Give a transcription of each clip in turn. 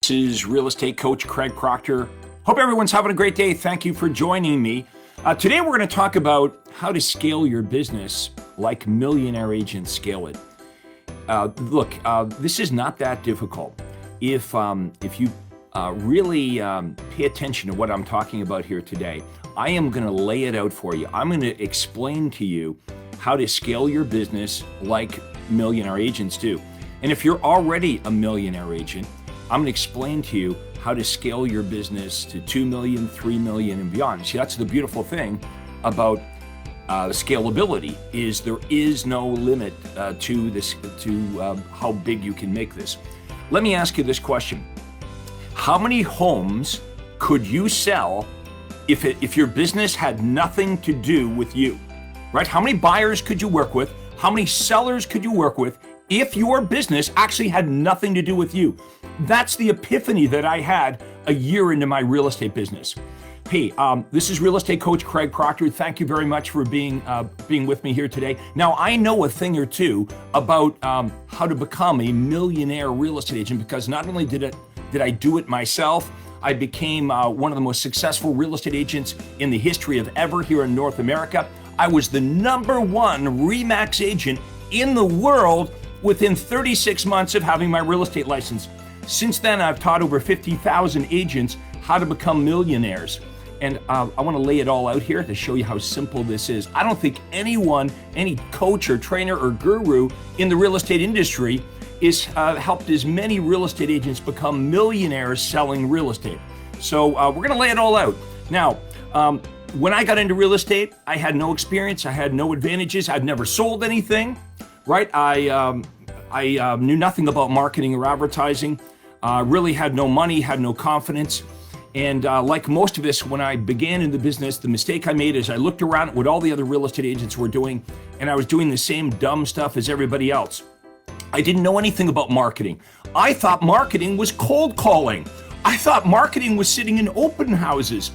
This is real estate coach Craig Proctor. Hope everyone's having a great day. Thank you for joining me. Today we're going to talk about how to scale your business like millionaire agents scale it. Look, this is not that difficult. If you really pay attention to what I'm talking about here today, I am going to lay it out for you. I'm going to explain to you how to scale your business like millionaire agents do. And if you're already a millionaire agent, I'm going to explain to you how to scale your business to 2 million, 3 million and beyond. See, that's the beautiful thing about scalability is there is no limit to this, to how big you can make this. Let me ask you this question. How many homes could you sell if your business had nothing to do with you, right? How many buyers could you work with? How many sellers could you work with if your business actually had nothing to do with you? That's the epiphany that I had a year into my real estate business. Hey, this is real estate coach Craig Proctor. Thank you very much for being with me here today. Now, I know a thing or two about how to become a millionaire real estate agent because not only did I do it myself, I became one of the most successful real estate agents in the history of ever here in North America. I was the #1 RE/MAX agent in the world within 36 months of having my real estate license. Since then, I've taught over 50,000 agents how to become millionaires. And I want to lay it all out here to show you how simple this is. I don't think anyone, any coach or trainer or guru in the real estate industry is helped as many real estate agents become millionaires selling real estate. So we're going to lay it all out. Now, when I got into real estate, I had no experience. I had no advantages. I'd never sold anything, right? I knew nothing about marketing or advertising. Really had no money, had no confidence. And like most of us, when I began in the business, the mistake I made is I looked around at what all the other real estate agents were doing, and I was doing the same dumb stuff as everybody else. I didn't know anything about marketing. I thought marketing was cold calling. I thought marketing was sitting in open houses.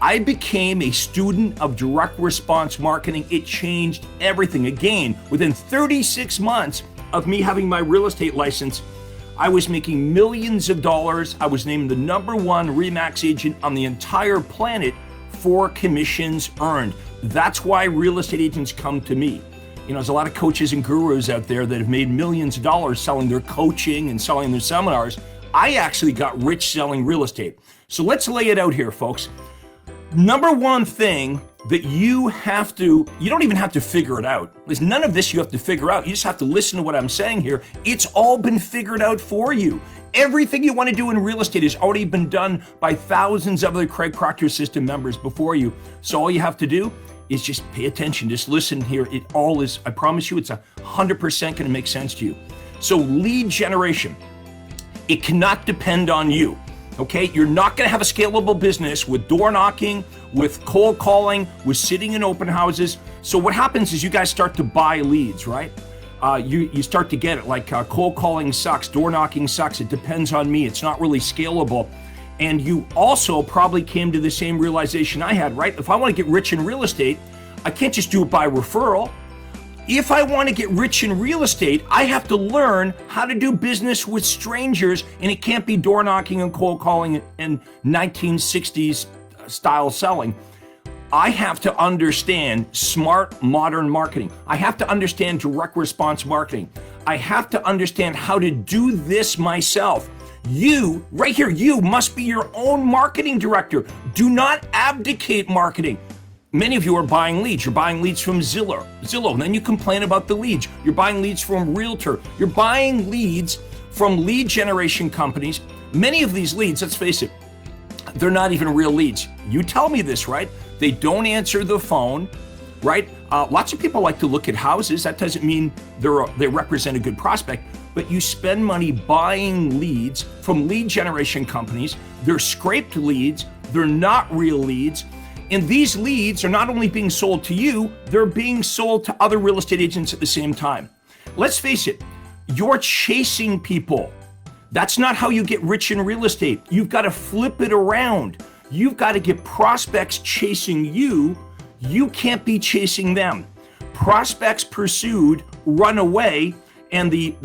I became a student of direct response marketing. It changed everything. Again, within 36 months of me having my real estate license, I was making millions of dollars. I was named the #1 RE/MAX agent on the entire planet for commissions earned. That's why real estate agents come to me. You know, there's a lot of coaches and gurus out there that have made millions of dollars selling their coaching and selling their seminars. I actually got rich selling real estate. So let's lay it out here, folks. #1 thing that you don't even have to figure it out. There's none of this you have to figure out. You just have to listen to what I'm saying here. It's all been figured out for you. Everything you want to do in real estate has already been done by thousands of other Craig Proctor System members before you. So all you have to do is just pay attention. Just listen here. It all is, I promise you, it's 100% going to make sense to you. So lead generation, it cannot depend on you. Okay, you're not going to have a scalable business with door knocking, with cold calling, with sitting in open houses. So what happens is you guys start to buy leads, right? You start to get it like cold calling sucks, door knocking sucks. It depends on me. It's not really scalable. And you also probably came to the same realization I had, right? If I want to get rich in real estate, I can't just do it by referral. If I want to get rich in real estate, I have to learn how to do business with strangers, and it can't be door knocking and cold calling and 1960s style selling. I have to understand smart modern marketing. I have to understand direct response marketing. I have to understand how to do this myself. You, right here, you must be your own marketing director. Do not abdicate marketing. Many of you are buying leads. You're buying leads from Zillow, and then you complain about the leads. You're buying leads from Realtor. You're buying leads from lead generation companies. Many of these leads, let's face it, they're not even real leads. You tell me this, right? They don't answer the phone, right? Lots of people like to look at houses. That doesn't mean they represent a good prospect, but you spend money buying leads from lead generation companies. They're scraped leads. They're not real leads. And these leads are not only being sold to you, they're being sold to other real estate agents at the same time. Let's face it, you're chasing people. That's not how you get rich in real estate. You've got to flip it around. You've got to get prospects chasing you. You can't be chasing them. Prospects pursued run away, and the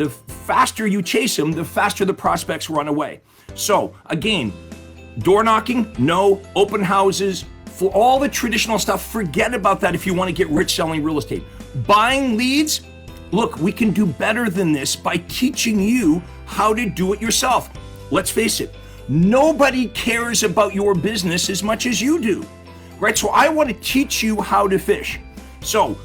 faster you chase them, the faster the prospects run away. So again, door knocking, no. Open houses, for all the traditional stuff, forget about that if you want to get rich selling real estate. Buying leads, look, we can do better than this by teaching you how to do it yourself. Let's face it, nobody cares about your business as much as you do, right? So I want to teach you how to fish. So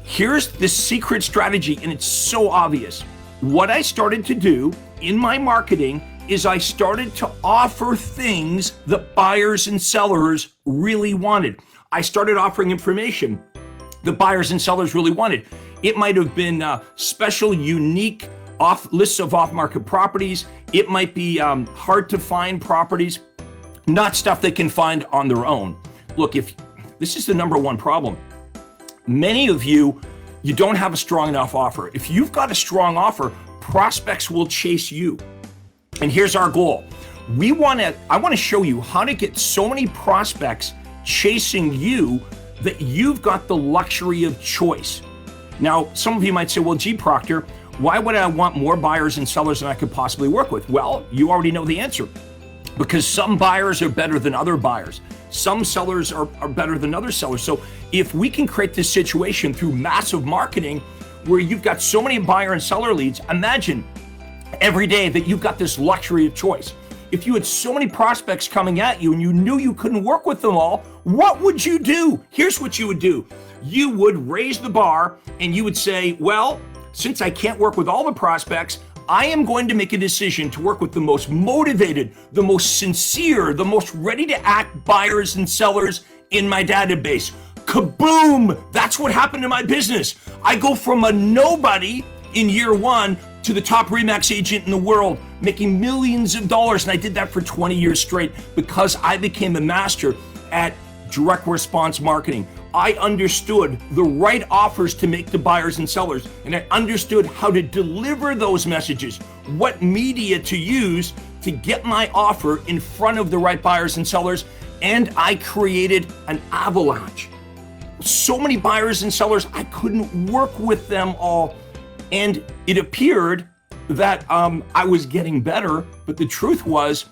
here's the secret strategy, and it's so obvious. What I started to do in my marketing is I started to offer things that buyers and sellers really wanted. I started offering information that buyers and sellers really wanted. It might have been special, unique lists of off-market properties. It might be hard to find properties, not stuff they can find on their own. Look, if this is the number one problem, many of you don't have a strong enough offer. If you've got a strong offer, prospects will chase you. And here's our goal. I want to show you how to get so many prospects chasing you that you've got the luxury of choice. Now, some of you might say, well, gee, Proctor, why would I want more buyers and sellers than I could possibly work with? Well, you already know the answer. Because some buyers are better than other buyers. Some sellers are better than other sellers. So if we can create this situation through massive marketing where you've got so many buyer and seller leads, imagine every day that you've got this luxury of choice. If you had so many prospects coming at you and you knew you couldn't work with them all, what would you do? Here's what you would do. You would raise the bar and you would say, well, since I can't work with all the prospects, I am going to make a decision to work with the most motivated, the most sincere, the most ready to act buyers and sellers in my database. Kaboom! That's what happened to my business. I go from a nobody in year one to the top RE/MAX agent in the world, making millions of dollars. And I did that for 20 years straight because I became a master at direct response marketing. I understood the right offers to make to buyers and sellers, and I understood how to deliver those messages, what media to use to get my offer in front of the right buyers and sellers, and I created an avalanche. So many buyers and sellers, I couldn't work with them all. And it appeared that I was getting better, but the truth was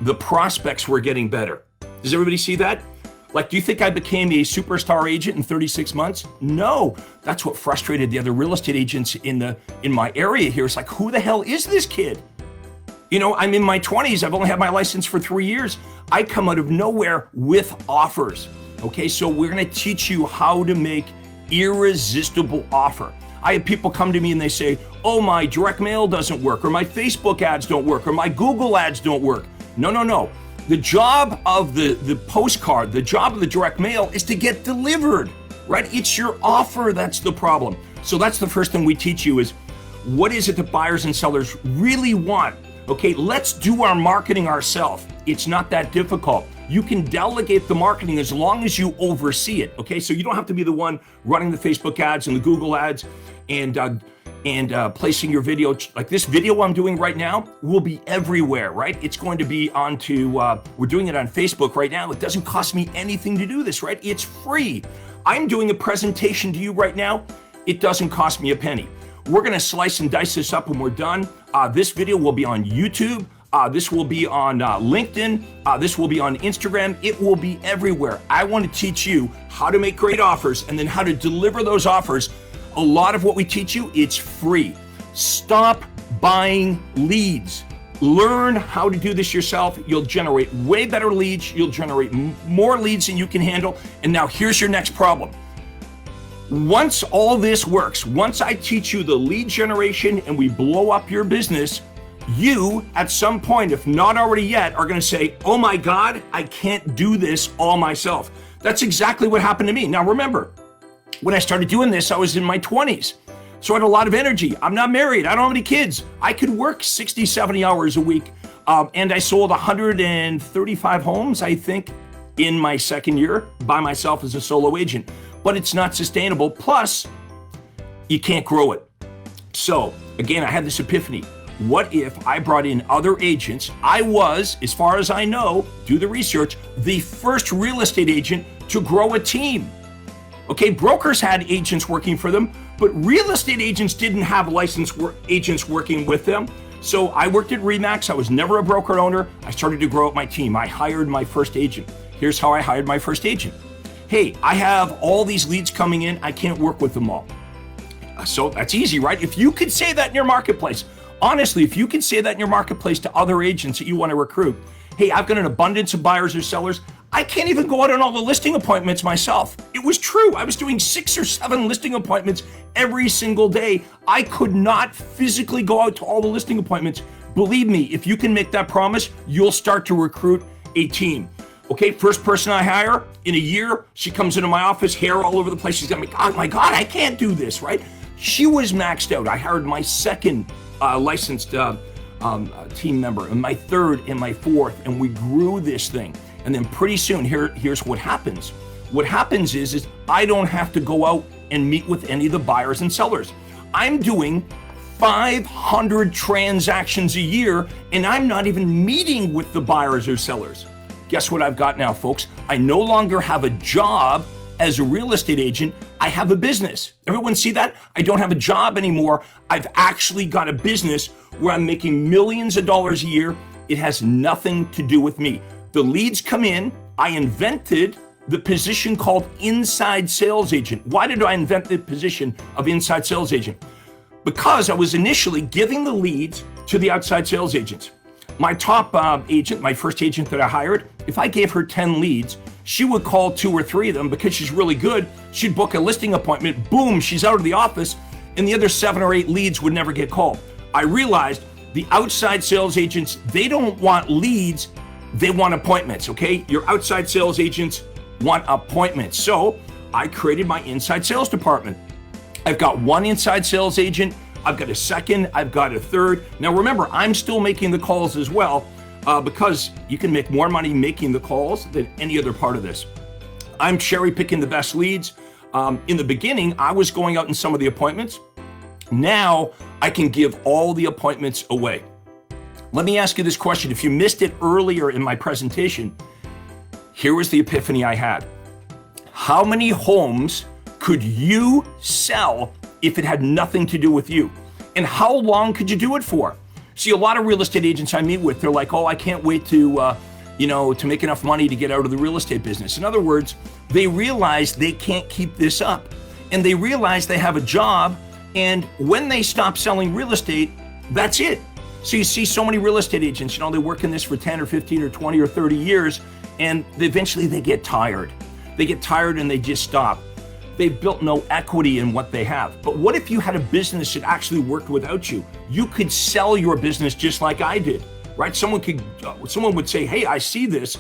the prospects were getting better. Does everybody see that? Like, do you think I became a superstar agent in 36 months? No, that's what frustrated the other real estate agents in my area here. It's like, who the hell is this kid? You know, I'm in my 20s. I've only had my license for 3 years. I come out of nowhere with offers. Okay, so we're gonna teach you how to make irresistible offer. I have people come to me and they say, oh, my direct mail doesn't work, or my Facebook ads don't work, or my Google ads don't work. No. The job of the postcard, the job of the direct mail is to get delivered, right? It's your offer that's the problem. So that's the first thing we teach you is what is it that buyers and sellers really want? Okay, let's do our marketing ourselves. It's not that difficult. You can delegate the marketing as long as you oversee it, okay? So you don't have to be the one running the Facebook ads and the Google ads and placing your video. Like this video I'm doing right now will be everywhere, right? It's going to be onto, we're doing it on Facebook right now. It doesn't cost me anything to do this, right? It's free. I'm doing a presentation to you right now. It doesn't cost me a penny. We're gonna slice and dice this up when we're done. This video will be on YouTube. This will be on LinkedIn. This will be on Instagram. It will be everywhere. I want to teach you how to make great offers and then how to deliver those offers. A lot of what we teach you, it's free. Stop buying leads. Learn how to do this yourself. You'll generate way better leads. You'll generate more leads than you can handle. And now here's your next problem. Once all this works, once I teach you the lead generation and we blow up your business, you, at some point, if not already yet, are going to say, oh my God, I can't do this all myself. That's exactly what happened to me. Now remember, when I started doing this, I was in my 20s. So I had a lot of energy. I'm not married. I don't have any kids. I could work 60, 70 hours a week. And I sold 135 homes, I think, in my second year by myself as a solo agent. But it's not sustainable. Plus, you can't grow it. So again, I had this epiphany. What if I brought in other agents? I was, as far as I know, do the research, the first real estate agent to grow a team. Okay, brokers had agents working for them, but real estate agents didn't have licensed agents working with them. So I worked at Remax. I was never a broker owner. I started to grow up my team. I hired my first agent. Here's how I hired my first agent. Hey, I have all these leads coming in. I can't work with them all. So that's easy, right? If you could say that in your marketplace, honestly, if you could say that in your marketplace to other agents that you want to recruit, hey, I've got an abundance of buyers or sellers. I can't even go out on all the listing appointments myself. It was true. I was doing 6 or 7 listing appointments every single day. I could not physically go out to all the listing appointments. Believe me, if you can make that promise, you'll start to recruit a team. Okay, first person I hire in a year, she comes into my office, hair all over the place. She's got me, oh my God, I can't do this, right? She was maxed out. I hired my second licensed team member, and my third and my fourth, and we grew this thing. And then pretty soon, here's what happens. What happens is I don't have to go out and meet with any of the buyers and sellers. I'm doing 500 transactions a year, and I'm not even meeting with the buyers or sellers. Guess what I've got now, folks? I no longer have a job as a real estate agent. I have a business. Everyone see that? I don't have a job anymore. I've actually got a business where I'm making millions of dollars a year. It has nothing to do with me. The leads come in. I invented the position called inside sales agent. Why did I invent the position of inside sales agent? Because I was initially giving the leads to the outside sales agents. My top agent, my first agent that I hired, if I gave her 10 leads, she would call 2 or 3 of them because she's really good. She'd book a listing appointment, boom, she's out of the office, and the other 7 or 8 leads would never get called. I realized the outside sales agents, they don't want leads, they want appointments, okay? Your outside sales agents want appointments. So I created my inside sales department. I've got 1 inside sales agent, I've got a second, I've got a third. Now remember, I'm still making the calls as well because you can make more money making the calls than any other part of this. I'm cherry picking the best leads. In the beginning, I was going out in some of the appointments. Now I can give all the appointments away. Let me ask you this question. If you missed it earlier in my presentation, here was the epiphany I had. How many homes could you sell if it had nothing to do with you? And how long could you do it for? See, a lot of real estate agents I meet with, they're like, oh, I can't wait to make enough money to get out of the real estate business. In other words, they realize they can't keep this up. And they realize they have a job, and when they stop selling real estate, that's it. So you see so many real estate agents, they work in this for 10 or 15 or 20 or 30 years, and eventually they get tired. They get tired and they just stop. They've built no equity in what they have. But what if you had a business that actually worked without you? You could sell your business just like I did, right? Someone would say, hey, I see this.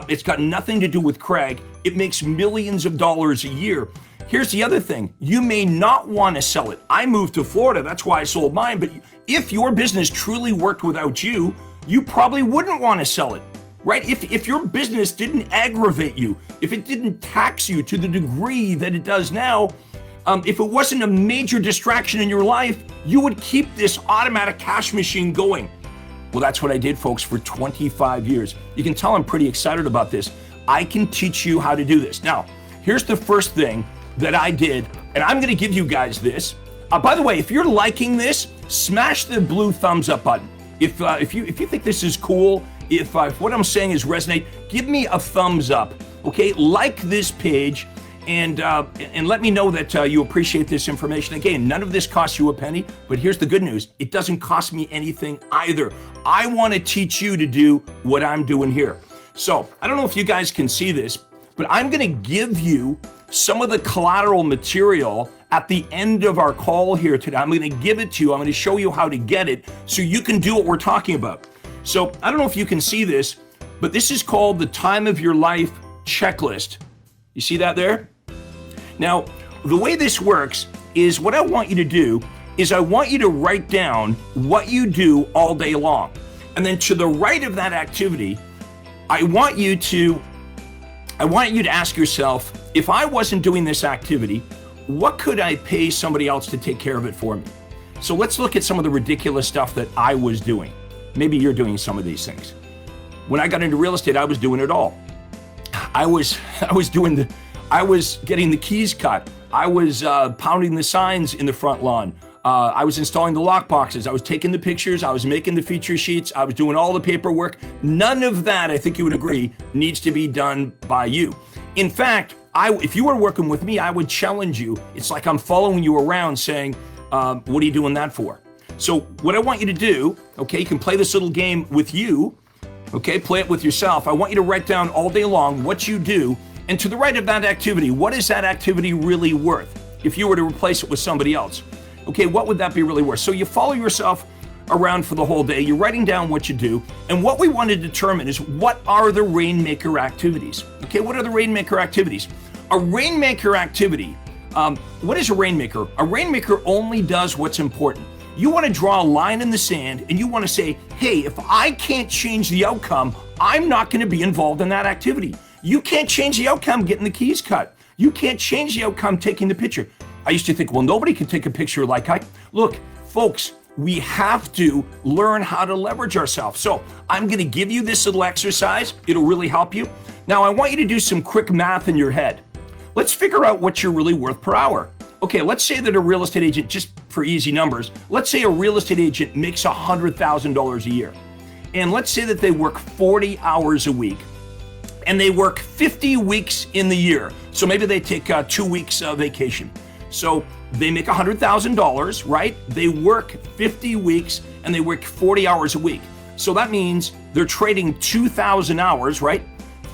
It's got nothing to do with Craig. It makes millions of dollars a year. Here's the other thing. You may not want to sell it. I moved to Florida. That's why I sold mine. But if your business truly worked without you, you probably wouldn't want to sell it. Right? If your business didn't aggravate you, if it didn't tax you to the degree that it does now, if it wasn't a major distraction in your life, you would keep this automatic cash machine going. Well, that's what I did, folks, for 25 years. You can tell I'm pretty excited about this. I can teach you how to do this. Now, here's the first thing that I did, and I'm going to give you guys this. By the way, if you're liking this, smash the blue thumbs up button. If you think this is cool, if what I'm saying is resonate, give me a thumbs up, okay? Like this page and let me know that you appreciate this information. Again, none of this costs you a penny, but here's the good news. It doesn't cost me anything either. I want to teach you to do what I'm doing here. So I don't know if you guys can see this, but I'm going to give you some of the collateral material at the end of our call here today. I'm going to give it to you. I'm going to show you how to get it so you can do what we're talking about. So I don't know if you can see this, but this is called the Time of Your Life Checklist. You see that there? Now, the way this works is what I want you to do is I want you to write down what you do all day long. And then to the right of that activity, I want you to ask yourself, if I wasn't doing this activity, what could I pay somebody else to take care of it for me? So let's look at some of the ridiculous stuff that I was doing. Maybe you're doing some of these things. When I got into real estate, I was doing it all. I was getting the keys cut. I was pounding the signs in the front lawn. I was installing the lock boxes. I was taking the pictures. I was making the feature sheets. I was doing all the paperwork. None of that, I think you would agree, needs to be done by you. In fact, if you were working with me, I would challenge you. It's like I'm following you around saying, what are you doing that for? So what I want you to do, okay, you can play this little game with you, okay, play it with yourself. I want you to write down all day long what you do, and to the right of that activity, what is that activity really worth? If you were to replace it with somebody else, okay, what would that be really worth? So you follow yourself around for the whole day, you're writing down what you do, and what we want to determine is what are the rainmaker activities? Okay, what are the rainmaker activities? A rainmaker activity, what is a rainmaker? A rainmaker only does what's important. You want to draw a line in the sand and you want to say, hey, if I can't change the outcome, I'm not going to be involved in that activity. You can't change the outcome getting the keys cut. You can't change the outcome taking the picture. I used to think, well, nobody can take a picture like I. Look, folks, we have to learn how to leverage ourselves. So I'm going to give you this little exercise. It'll really help you. Now, I want you to do some quick math in your head. Let's figure out what you're really worth per hour. Okay, let's say that a real estate agent, just for easy numbers, let's say a real estate agent makes $100,000 a year. And let's say that they work 40 hours a week and they work 50 weeks in the year. So maybe they take 2 weeks vacation. So they make $100,000, right? They work 50 weeks and they work 40 hours a week. So that means they're trading 2,000 hours, right?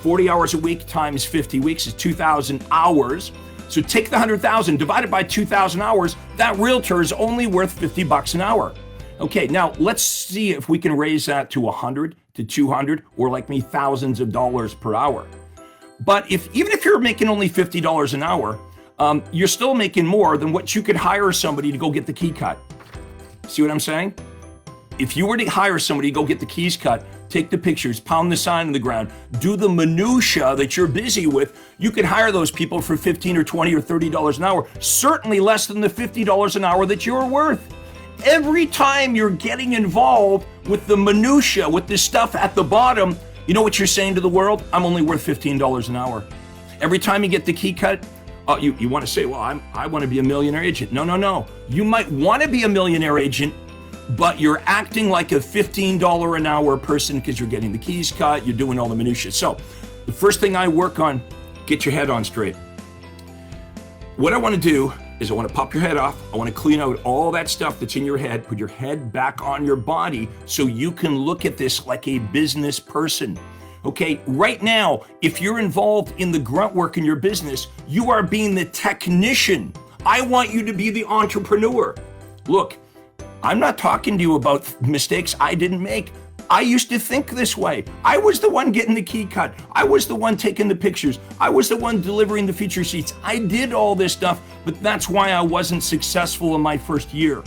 40 hours a week times 50 weeks is 2,000 hours. So take the 100,000 divided by 2,000 hours, that realtor is only worth $50 an hour. Okay, now let's see if we can raise that to 100 to 200 or like me, thousands of dollars per hour. But even if you're making only $50 an hour, you're still making more than what you could hire somebody to go get the key cut. See what I'm saying? If you were to hire somebody to go get the keys cut, take the pictures, pound the sign on the ground, do the minutia that you're busy with, you could hire those people for $15 or $20 or $30 an hour, certainly less than the $50 an hour that you're worth. Every time you're getting involved with the minutia, with this stuff at the bottom, you know what you're saying to the world? I'm only worth $15 an hour. Every time you get the key cut, you want to say, well, I want to be a millionaire agent. No. You might want to be a millionaire agent, but you're acting like a $15 an hour person because you're getting the keys cut, you're doing all the minutia. So the first thing I work on, get your head on straight. What I want to do is I want to pop your head off. I want to clean out all that stuff that's in your head, put your head back on your body so you can look at this like a business person. Okay, right now, if you're involved in the grunt work in your business, you are being the technician. I want you to be the entrepreneur. Look, I'm not talking to you about mistakes I didn't make. I used to think this way. I was the one getting the key cut. I was the one taking the pictures. I was the one delivering the feature sheets. I did all this stuff, but that's why I wasn't successful in my first year.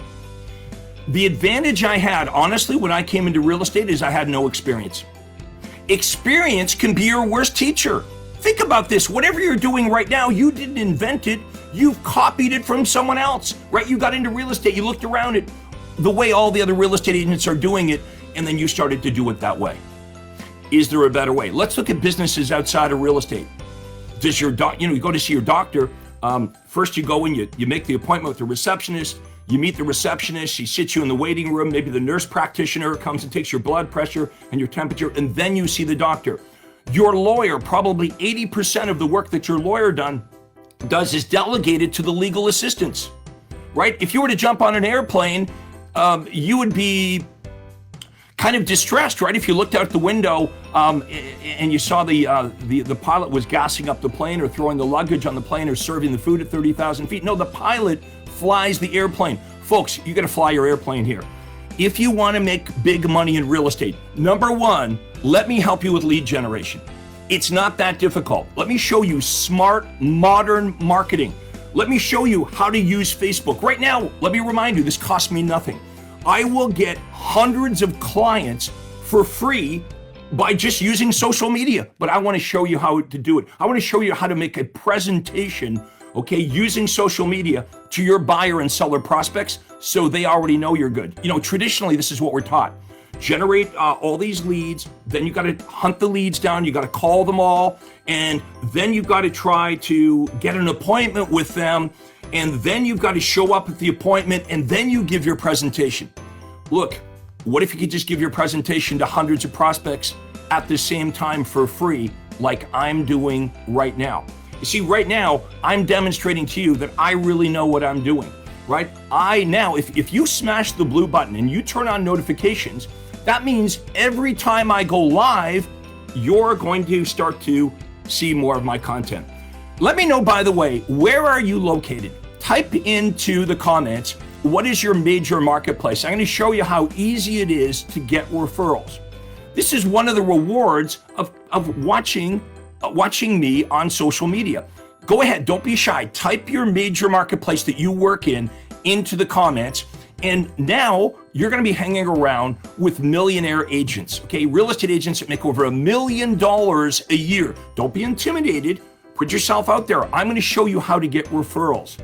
The advantage I had, honestly, when I came into real estate is I had no experience. Experience can be your worst teacher. Think about this. Whatever you're doing right now, you didn't invent it. You've copied it from someone else, right? You got into real estate. You looked around at the way all the other real estate agents are doing it, and then you started to do it that way. Is there a better way? Let's look at businesses outside of real estate. Does your you go to see your doctor. First you go in, you make the appointment with the receptionist. You meet the receptionist, she sits you in the waiting room, maybe the nurse practitioner comes and takes your blood pressure and your temperature, and then you see the doctor. Your lawyer, probably 80% of the work that your lawyer does is delegated to the legal assistants, right? If you were to jump on an airplane, you would be kind of distressed, right? If you looked out the window and you saw the pilot was gassing up the plane or throwing the luggage on the plane or serving the food at 30,000 feet. No, the pilot flies the airplane. Folks, you got to fly your airplane here. If you want to make big money in real estate, number one, let me help you with lead generation. It's not that difficult. Let me show you smart, modern marketing. Let me show you how to use Facebook. Right now, let me remind you, this costs me nothing. I will get hundreds of clients for free by just using social media, but I want to show you how to do it. I want to show you how to make a presentation, okay, using social media to your buyer and seller prospects so they already know you're good. Traditionally, this is what we're taught. generate all these leads. Then you got to hunt the leads down. You got to call them all. And then you've got to try to get an appointment with them. And then you've got to show up at the appointment, and then you give your presentation. Look, what if you could just give your presentation to hundreds of prospects at the same time for free, like I'm doing right now? You see, right now, I'm demonstrating to you that I really know what I'm doing, right? If you smash the blue button and you turn on notifications, that means every time I go live, you're going to start to see more of my content. Let me know, by the way, where are you located? Type into the comments, what is your major marketplace? I'm going to show you how easy it is to get referrals. This is one of the rewards of watching me on social media. Go ahead, don't be shy. Type your major marketplace that you work in into the comments. And now you're going to be hanging around with millionaire agents, okay? Real estate agents that make over $1 million a year. Don't be intimidated. Put yourself out there. I'm going to show you how to get referrals,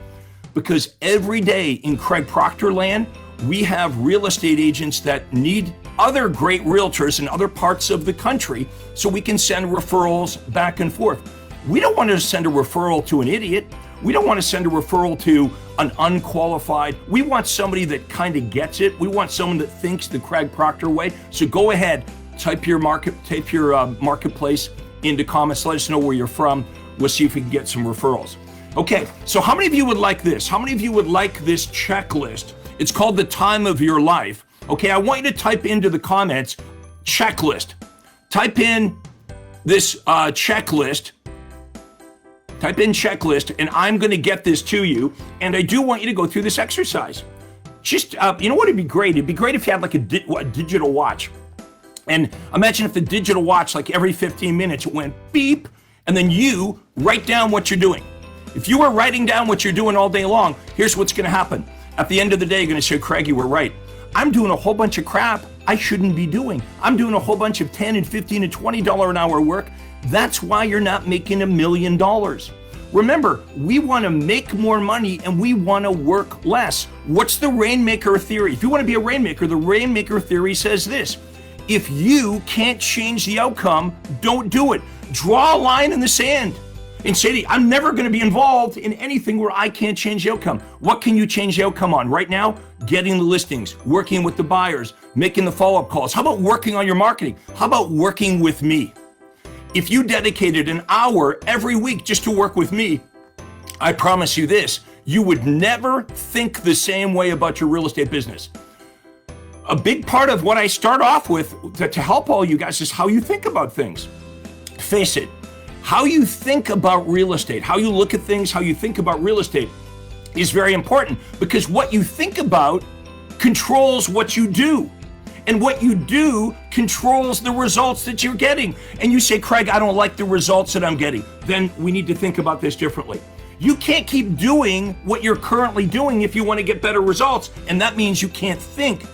because every day in Craig Proctor land, we have real estate agents that need other great realtors in other parts of the country, so we can send referrals back and forth. We don't want to send a referral to an idiot. We don't want to send a referral to an unqualified. We want somebody that kind of gets it. We want someone that thinks the Craig Proctor way. So go ahead, type your marketplace into comments. Let us know where you're from. We'll see if we can get some referrals. Okay, so how many of you would like this? How many of you would like this checklist? It's called the time of your life. Okay, I want you to type into the comments, checklist. Type in this checklist. Type in checklist, and I'm going to get this to you. And I do want you to go through this exercise. Just, you know what would be great? It'd be great if you had like a digital watch. And imagine if the digital watch, like every 15 minutes, it went beep, and then you write down what you're doing. If you were writing down what you're doing all day long, here's what's going to happen. At the end of the day, you're going to say, Craig, you were right. I'm doing a whole bunch of crap I shouldn't be doing. I'm doing a whole bunch of $10 and $15 and $20 an hour work. That's why you're not making $1 million. Remember, we want to make more money and we want to work less. What's the rainmaker theory? If you want to be a rainmaker, the rainmaker theory says this: if you can't change the outcome, don't do it. Draw a line in the sand and say, I'm never going to be involved in anything where I can't change the outcome. What can you change the outcome on right now? Getting the listings, working with the buyers, making the follow-up calls. How about working on your marketing? How about working with me? If you dedicated an hour every week just to work with me, I promise you this, you would never think the same way about your real estate business. A big part of what I start off with to help all you guys is how you think about things. Face it, how you think about real estate, how you look at things, how you think about real estate is very important, because what you think about controls what you do. And what you do controls the results that you're getting. And you say, Craig, I don't like the results that I'm getting. Then we need to think about this differently. You can't keep doing what you're currently doing if you want to get better results. And that means you can't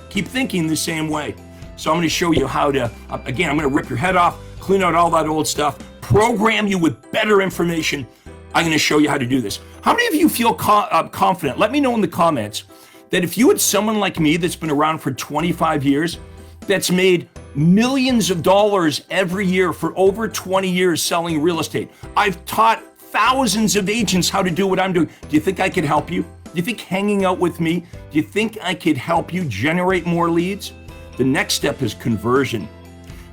keep thinking the same way. So I'm going to show you how to, again, I'm going to rip your head off, clean out all that old stuff, program you with better information. I'm going to show you how to do this. How many of you feel confident? Let me know in the comments that if you had someone like me that's been around for 25 years, that's made millions of dollars every year for over 20 years selling real estate. I've taught thousands of agents how to do what I'm doing. Do you think I could help you? Do you think hanging out with me, do you think I could help you generate more leads? The next step is conversion.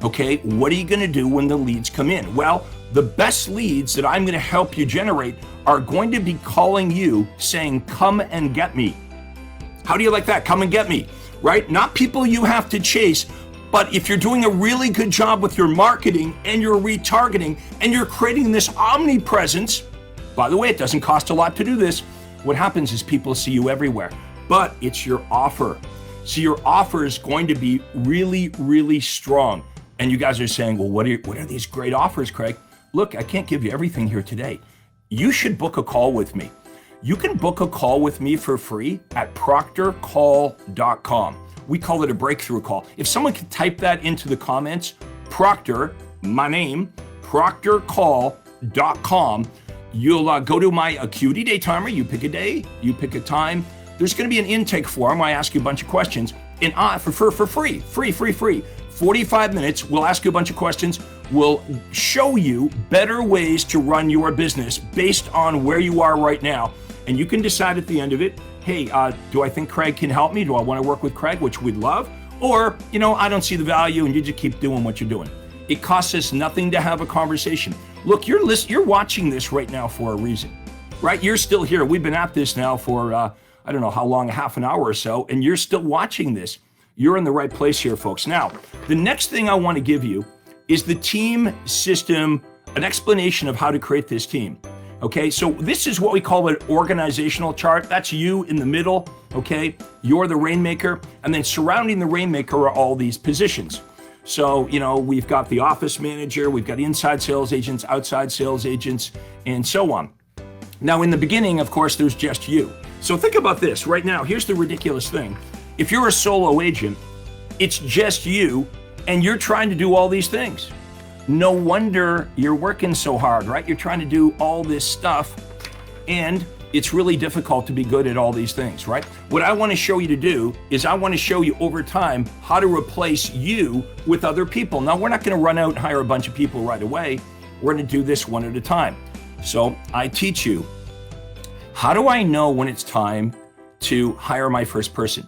Okay, what are you going to do when the leads come in? Well, the best leads that I'm going to help you generate are going to be calling you saying, come and get me. How do you like that? Come and get me, right? Not people you have to chase, but if you're doing a really good job with your marketing and your retargeting and you're creating this omnipresence, by the way, it doesn't cost a lot to do this. What happens is people see you everywhere, but it's your offer. So your offer is going to be really, really strong. And you guys are saying, well, what are these great offers, Craig? Look, I can't give you everything here today. You should book a call with me. You can book a call with me for free at proctorcall.com. We call it a breakthrough call. If someone could type that into the comments, Proctor, my name, proctorcall.com, you'll go to my Acuity Day Timer. You pick a day, you pick a time. There's going to be an intake form. I ask you a bunch of questions. And for free, free. 45 minutes, we'll ask you a bunch of questions. We'll show you better ways to run your business based on where you are right now. And you can decide at the end of it, hey, do I think Craig can help me? Do I want to work with Craig, which we'd love? Or, I don't see the value, and you just keep doing what you're doing. It costs us nothing to have a conversation. Look, you're watching this right now for a reason, right? You're still here. We've been at this now for, I don't know how long, half an hour or so, and you're still watching this. You're in the right place here, folks. Now, the next thing I want to give you is the team system, an explanation of how to create this team. Okay, so this is what we call an organizational chart. That's you in the middle, okay? You're the rainmaker, and then surrounding the rainmaker are all these positions. So, we've got the office manager, we've got inside sales agents, outside sales agents, and so on. Now, in the beginning, of course, there's just you. So think about this right now. Here's the ridiculous thing. If you're a solo agent, it's just you, and you're trying to do all these things. No wonder you're working so hard, right? You're trying to do all this stuff, and it's really difficult to be good at all these things, right? What I want to show you to do is I want to show you over time how to replace you with other people. Now, we're not going to run out and hire a bunch of people right away. We're going to do this one at a time. So I teach you, how do I know when it's time to hire my first person?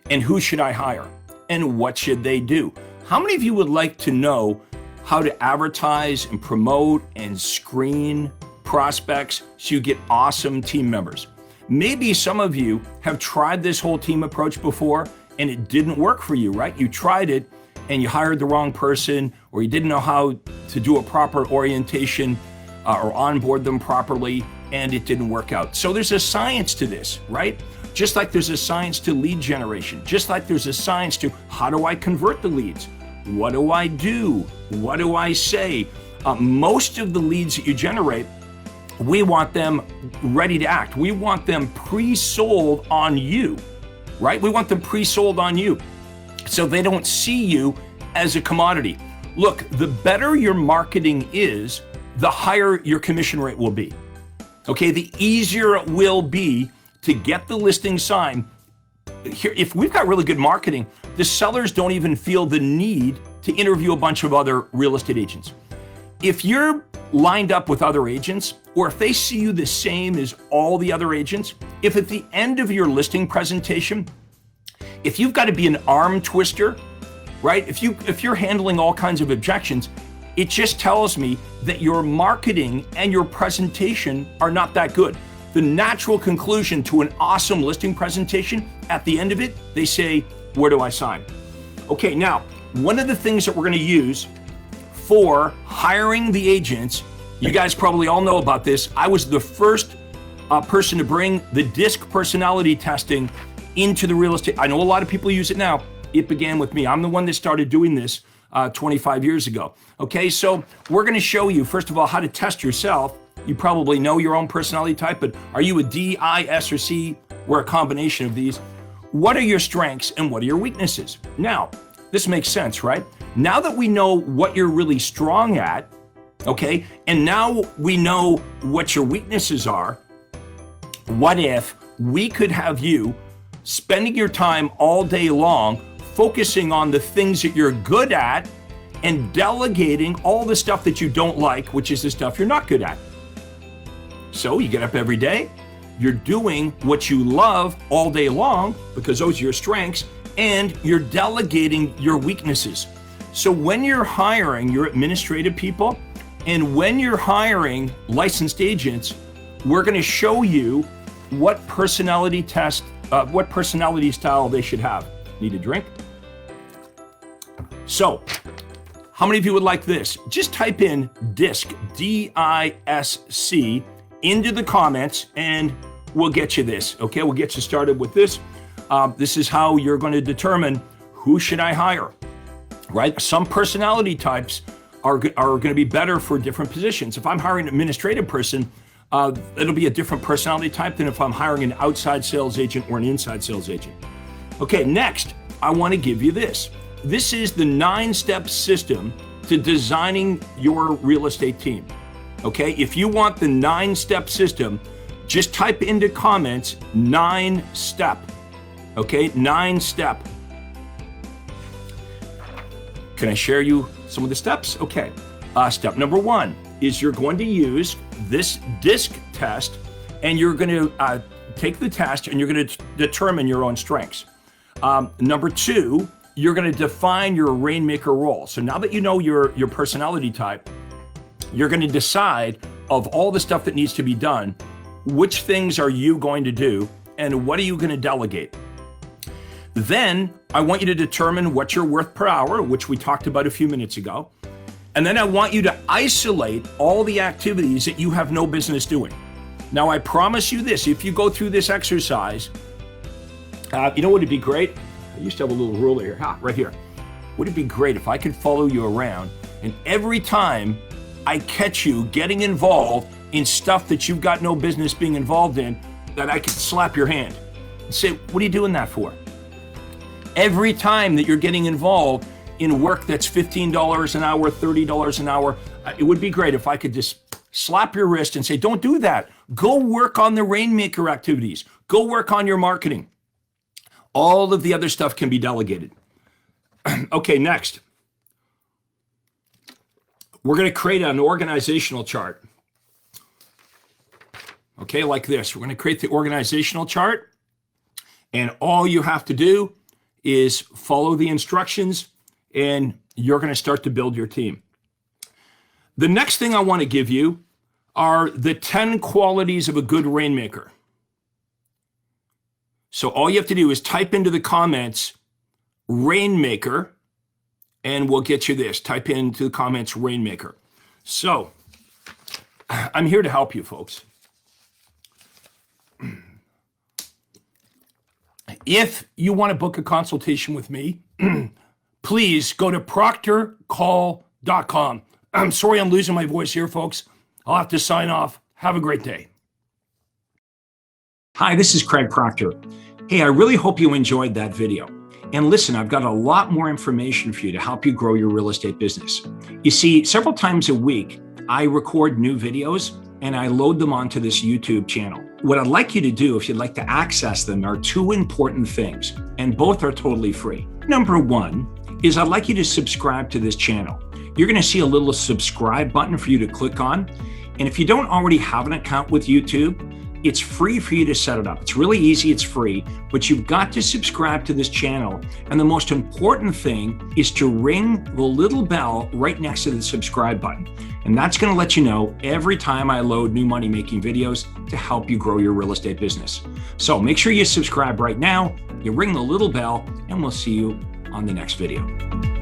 And who should I hire? And what should they do? How many of you would like to know how to advertise and promote and screen prospects so you get awesome team members? Maybe some of you have tried this whole team approach before and it didn't work for you, right? You tried it and you hired the wrong person, or you didn't know how to do a proper orientation or onboard them properly, and it didn't work out. So there's a science to this, right? Just like there's a science to lead generation, just like there's a science to how do I convert the leads? What do I do? What do I say? Most of the leads that you generate, we want them ready to act. We want them pre-sold on you, right? We want them pre-sold on you so they don't see you as a commodity. Look, the better your marketing is, the higher your commission rate will be. Okay, the easier it will be to get the listing signed. Here, if we've got really good marketing, the sellers don't even feel the need to interview a bunch of other real estate agents. If you're lined up with other agents, or if they see you the same as all the other agents, if at the end of your listing presentation, if you've got to be an arm twister, right? If you're handling all kinds of objections, it just tells me that your marketing and your presentation are not that good. The natural conclusion to an awesome listing presentation, at the end of it, they say, where do I sign? Okay, now, one of the things that we're gonna use for hiring the agents, you guys probably all know about this. I was the first person to bring the DISC personality testing into the real estate. I know a lot of people use it now. It began with me. I'm the one that started doing this 25 years ago. Okay, so we're gonna show you, first of all, how to test yourself. You probably know your own personality type, but are you a D, I, S, or C? We're a combination of these. What are your strengths and what are your weaknesses? Now, this makes sense, right? Now that we know what you're really strong at, okay, and now we know what your weaknesses are, what if we could have you spending your time all day long focusing on the things that you're good at and delegating all the stuff that you don't like, which is the stuff you're not good at. So you get up every day, you're doing what you love all day long because those are your strengths, and you're delegating your weaknesses. So when you're hiring your administrative people and when you're hiring licensed agents, we're going to show you what personality test, what personality style they should have. Need a drink? So, how many of you would like this? Just type in DISC, D-I-S-C, into the comments and we'll get you this, okay? We'll get you started with this. This is how you're going to determine who should I hire, right? Some personality types are going to be better for different positions. If I'm hiring an administrative person, it'll be a different personality type than if I'm hiring an outside sales agent or an inside sales agent. Okay, next, I want to give you this. This is the 9-step system to designing your real estate team. Okay, if you want the 9-step system, just type into comments 9-step. Okay, 9-step. Can I share you some of the steps? Okay. Step number 1 is you're going to use this DISC test, and you're going to take the test and you're going to determine your own strengths. Number 2, you're going to define your rainmaker role. So now that you know your personality type, you're going to decide of all the stuff that needs to be done, which things are you going to do and what are you going to delegate. Then I want you to determine what you're worth per hour, which we talked about a few minutes ago. And then I want you to isolate all the activities that you have no business doing. Now, I promise you this, if you go through this exercise, you know what would be great? I used to have a little ruler here, right here. Would it be great if I could follow you around and every time I catch you getting involved in stuff that you've got no business being involved in, that I could slap your hand and say, what are you doing that for? Every time that you're getting involved in work that's $15 an hour, $30 an hour, it would be great if I could just slap your wrist and say, don't do that. Go work on the rainmaker activities. Go work on your marketing. All of the other stuff can be delegated. Okay, next. We're going to create an organizational chart. Okay, like this. We're going to create the organizational chart, and all you have to do is follow the instructions, and you're going to start to build your team. The next thing I want to give you are the 10 qualities of a good rainmaker. So all you have to do is type into the comments, rainmaker, and we'll get you this. Type into the comments, rainmaker. So I'm here to help you, folks. If you want to book a consultation with me, please go to proctorcall.com. I'm sorry I'm losing my voice here, folks. I'll have to sign off. Have a great day. Hi, this is Craig Proctor. Hey, I really hope you enjoyed that video. And listen, I've got a lot more information for you to help you grow your real estate business. You see, several times a week, I record new videos and I load them onto this YouTube channel. What I'd like you to do, if you'd like to access them, are 2 important things, and both are totally free. Number 1 is I'd like you to subscribe to this channel. You're going to see a little subscribe button for you to click on. And if you don't already have an account with YouTube, it's free for you to set it up. It's really easy, it's free, but you've got to subscribe to this channel. And the most important thing is to ring the little bell right next to the subscribe button. And that's going to let you know every time I load new money-making videos to help you grow your real estate business. So make sure you subscribe right now, you ring the little bell, and we'll see you on the next video.